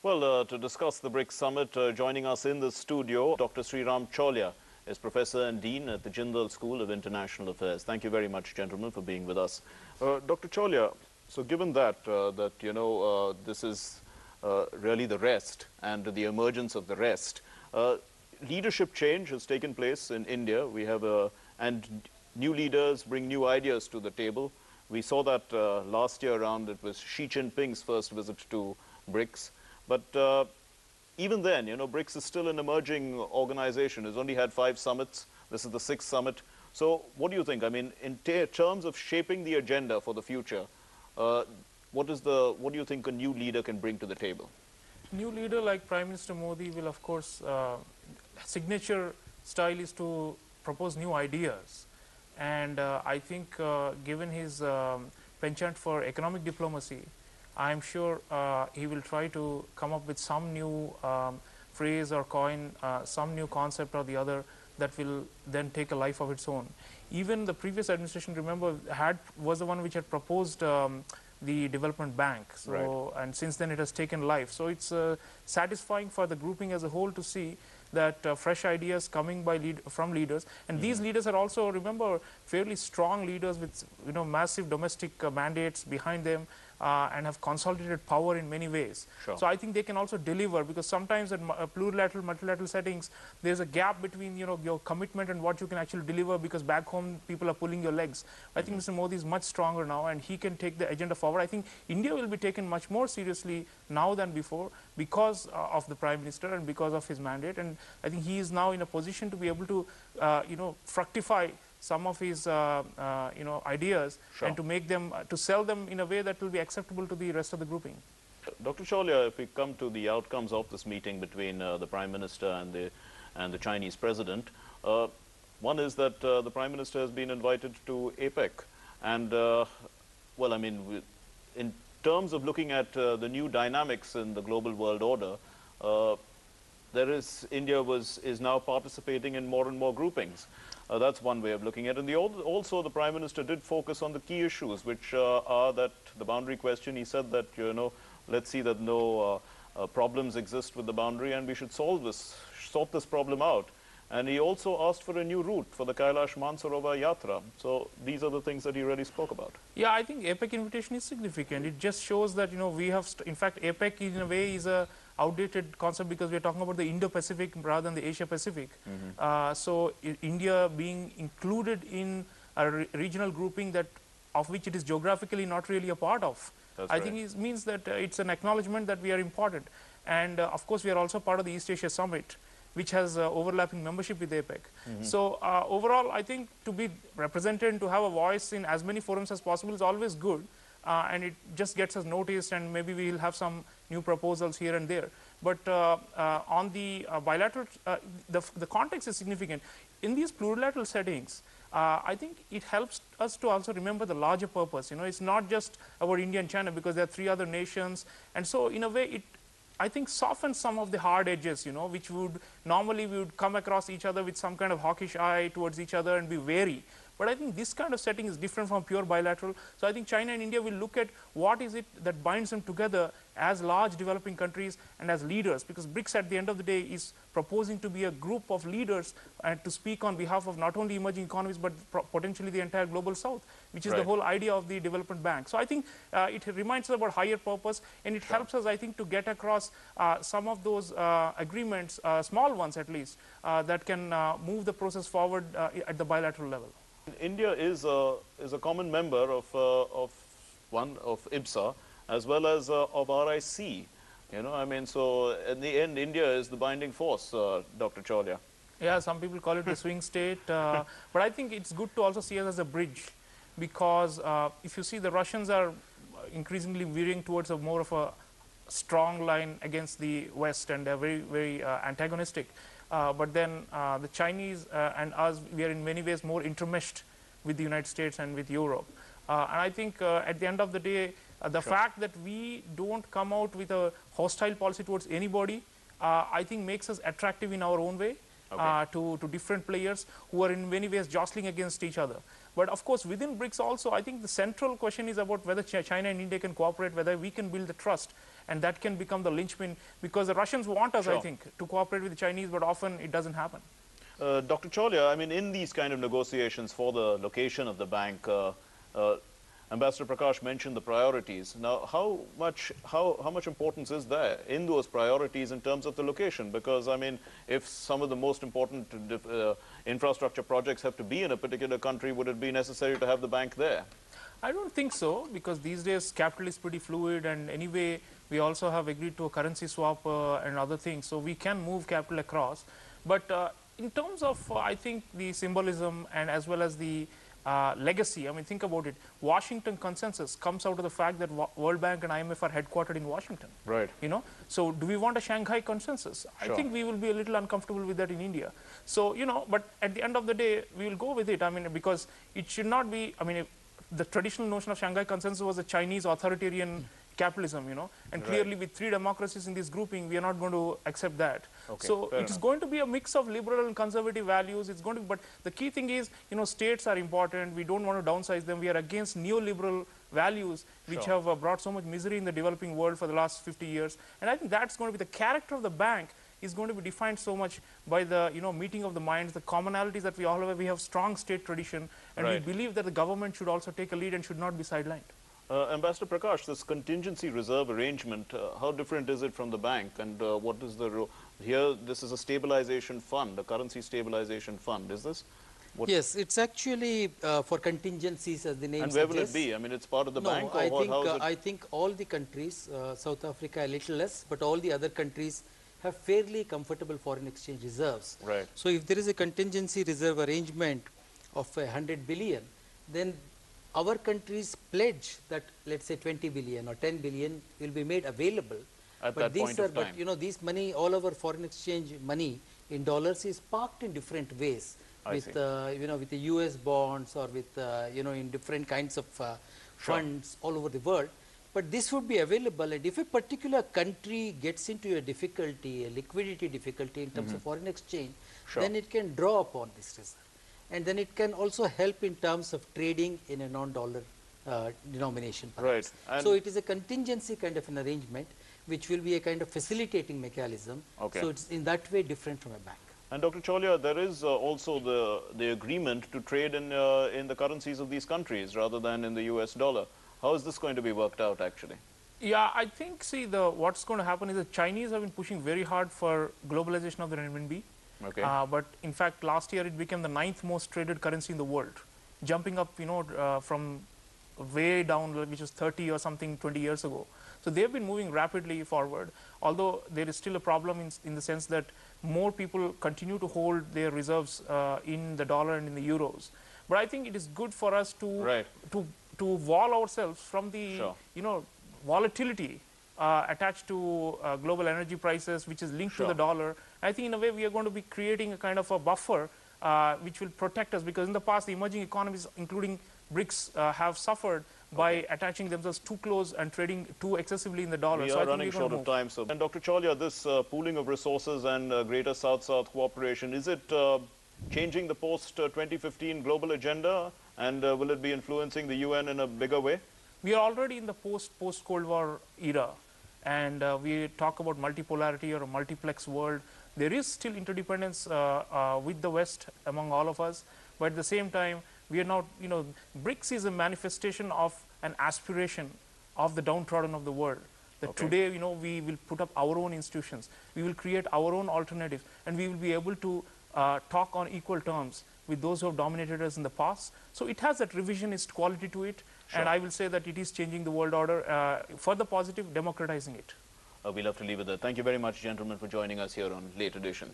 Well, to discuss the BRICS summit, joining us in the studio, Dr. Sreeram Chaulia is Professor and Dean at the Jindal School of International Affairs. Thank you very much, gentlemen, for being with us. Dr. Chaulia, so given that, this is really the rest and the emergence of the rest, leadership change has taken place in India. We have, and new leaders bring new ideas to the table. We saw that last year around, it was Xi Jinping's first visit to BRICS. But even then, BRICS is still an emerging organization. It's only had 5 summits. This is the 6th summit. So what do you think? I mean, in terms of shaping the agenda for the future, what do you think a new leader can bring to the table? New leader like Prime Minister Modi will, of course, signature style is to propose new ideas. And I think given his penchant for economic diplomacy, I am sure he will try to come up with some new phrase or coin, some new concept or the other that will then take a life of its own. Even the previous administration, remember, was the one which had proposed the development bank. So, right. And since then it has taken life. So it's satisfying for the grouping as a whole to see that fresh ideas coming from leaders, and these leaders are also, remember, fairly strong leaders with massive domestic mandates behind them, and have consolidated power in many ways. Sure. So I think they can also deliver, because sometimes at plurilateral, multilateral settings, there's a gap between your commitment and what you can actually deliver, because back home people are pulling your legs. I think Mr. Modi is much stronger now, and he can take the agenda forward. I think India will be taken much more seriously now than before because of the Prime Minister and because of his mandate. And I think he is now in a position to be able to, fructify some of his, ideas, sure, and to make them, to sell them in a way that will be acceptable to the rest of the grouping. Dr. Chaulia, if we come to the outcomes of this meeting between the Prime Minister and the Chinese President, one is that the Prime Minister has been invited to APEC, and well, I mean, in terms of looking at the new dynamics in the global world order, India is now participating in more and more groupings. That's one way of looking at it. And also the Prime Minister did focus on the key issues, which are that the boundary question. He said that, let's see that no problems exist with the boundary, and we should sort this problem out. And he also asked for a new route for the Kailash Mansarovar Yatra. So these are the things that he really spoke about. Yeah, I think APEC invitation is significant. It just shows that, we have, in fact, APEC in a way is a outdated concept, because we are talking about the Indo-Pacific rather than the Asia-Pacific. So India being included in a regional grouping of which it is geographically not really a part of, I think it means that it's an acknowledgement that we are important. And of course, we are also part of the East Asia Summit, which has overlapping membership with APEC. So overall, I think to be represented and to have a voice in as many forums as possible is always good. And it just gets us noticed, and maybe we will have some new proposals here and there. But on the bilateral, the context is significant. In these plurilateral settings, I think it helps us to also remember the larger purpose. It's not just about India and China, because there are 3 other nations. And so in a way, it, I think, softens some of the hard edges, which would normally we would come across each other with some kind of hawkish eye towards each other and be wary. But I think this kind of setting is different from pure bilateral. So I think China and India will look at what is it that binds them together as large developing countries and as leaders, because BRICS at the end of the day is proposing to be a group of leaders and to speak on behalf of not only emerging economies but potentially the entire global south, which is the whole idea of the development bank. So I think it reminds us about higher purpose, and it helps us, I think, to get across some of those agreements, small ones at least, that can move the process forward at the bilateral level. India is a common member of IBSA as well as of RIC. I mean, so in the end, India is the binding force, Dr. Chaulia. Yeah, some people call it the swing state, but I think it's good to also see us as a bridge, because if you see, the Russians are increasingly veering towards more of a strong line against the West, and they're very, very antagonistic. But then the Chinese and us, we are in many ways more intermeshed with the United States and with Europe. And I think at the end of the day, the fact that we don't come out with a hostile policy towards anybody, I think makes us attractive in our own way. to different players who are in many ways jostling against each other. But of course, within BRICS also, I think the central question is about whether China and India can cooperate, whether we can build the trust, and that can become the linchpin, because the Russians want us, I think, to cooperate with the Chinese, but often it doesn't happen. Dr. Chaulia, I mean, in these kind of negotiations for the location of the bank, Ambassador Prakash mentioned the priorities. Now, how much importance is there in those priorities in terms of the location? Because, I mean, if some of the most important infrastructure projects have to be in a particular country, would it be necessary to have the bank there? I don't think so, because these days capital is pretty fluid, and anyway, we also have agreed to a currency swap and other things, so we can move capital across. But in terms of, I think, the symbolism and as well as the legacy, I mean, think about it. Washington consensus comes out of the fact that World Bank and IMF are headquartered in Washington. Right. You know, so do we want a Shanghai consensus? Sure. I think we will be a little uncomfortable with that in India. So, you know, but at the end of the day, we will go with it. I mean, because it should not be, I mean, the traditional notion of Shanghai consensus was a Chinese authoritarian capitalism, you know, and clearly with 3 democracies in this grouping, we are not going to accept that. Okay, so it is going to be a mix of liberal and conservative values. It's going to, but the key thing is, you know, states are important. We don't want to downsize them. We are against neoliberal values, which have brought so much misery in the developing world for the last 50 years. And I think that's going to be the character of the bank is going to be defined so much by the, you know, meeting of the minds, the commonalities that we all have. We have strong state tradition, and we believe that the government should also take a lead and should not be sidelined. Ambassador Prakash, this contingency reserve arrangement, how different is it from the bank, and what is the role? Here, this is a stabilization fund, a currency stabilization fund, is this? Yes, it's actually for contingencies, as the name suggests. And where suggests. will it be? I mean, it's part of the bank, or I think all the countries, South Africa a little less, but all the other countries have fairly comfortable foreign exchange reserves. Right. So if there is a contingency reserve arrangement of 100 billion, then our countries pledge that, let's say, 20 billion or 10 billion will be made available. At but that these point are, of time. but you know, these money, all our foreign exchange money in dollars is parked in different ways, with you know, with the US bonds or with you know, in different kinds of funds all over the world. But this would be available, and if a particular country gets into a difficulty, a liquidity difficulty in terms of foreign exchange, then it can draw upon this reserve. And then it can also help in terms of trading in a non-dollar denomination. Perhaps. Right. So it is a contingency kind of an arrangement, which will be a kind of facilitating mechanism. So it's in that way different from a bank. And Dr. Chaulia, there is also the agreement to trade in the currencies of these countries rather than in the US dollar. How is this going to be worked out, actually? Yeah, I think, see, what's going to happen is the Chinese have been pushing very hard for globalization of the renminbi. Okay. But in fact, last year it became the 9th most traded currency in the world, jumping up, you know, from way down, which was 30 or something 20 years ago. So they've been moving rapidly forward, although there is still a problem in the sense that more people continue to hold their reserves in the dollar and in the euros. But I think it is good for us to wall ourselves from the you know, volatility attached to global energy prices, which is linked to the dollar. I think in a way we are going to be creating a kind of a buffer which will protect us, because in the past the emerging economies, including BRICS, have suffered by attaching themselves too close and trading too excessively in the dollar. We are running short of time. So, and Dr. Chaulia, this pooling of resources and greater South-South cooperation, is it changing the post-2015 global agenda, and will it be influencing the UN in a bigger way? We are already in the post-Cold War era, and we talk about multipolarity or a multiplex world. There is still interdependence with the West among all of us, but at the same time, we are not, you know, BRICS is a manifestation of an aspiration of the downtrodden of the world. That today, you know, we will put up our own institutions, we will create our own alternatives, and we will be able to talk on equal terms with those who have dominated us in the past. So it has that revisionist quality to it, and I will say that it is changing the world order for the positive, democratizing it. We'll have to leave it there. Thank you very much, gentlemen, for joining us here on Late Edition.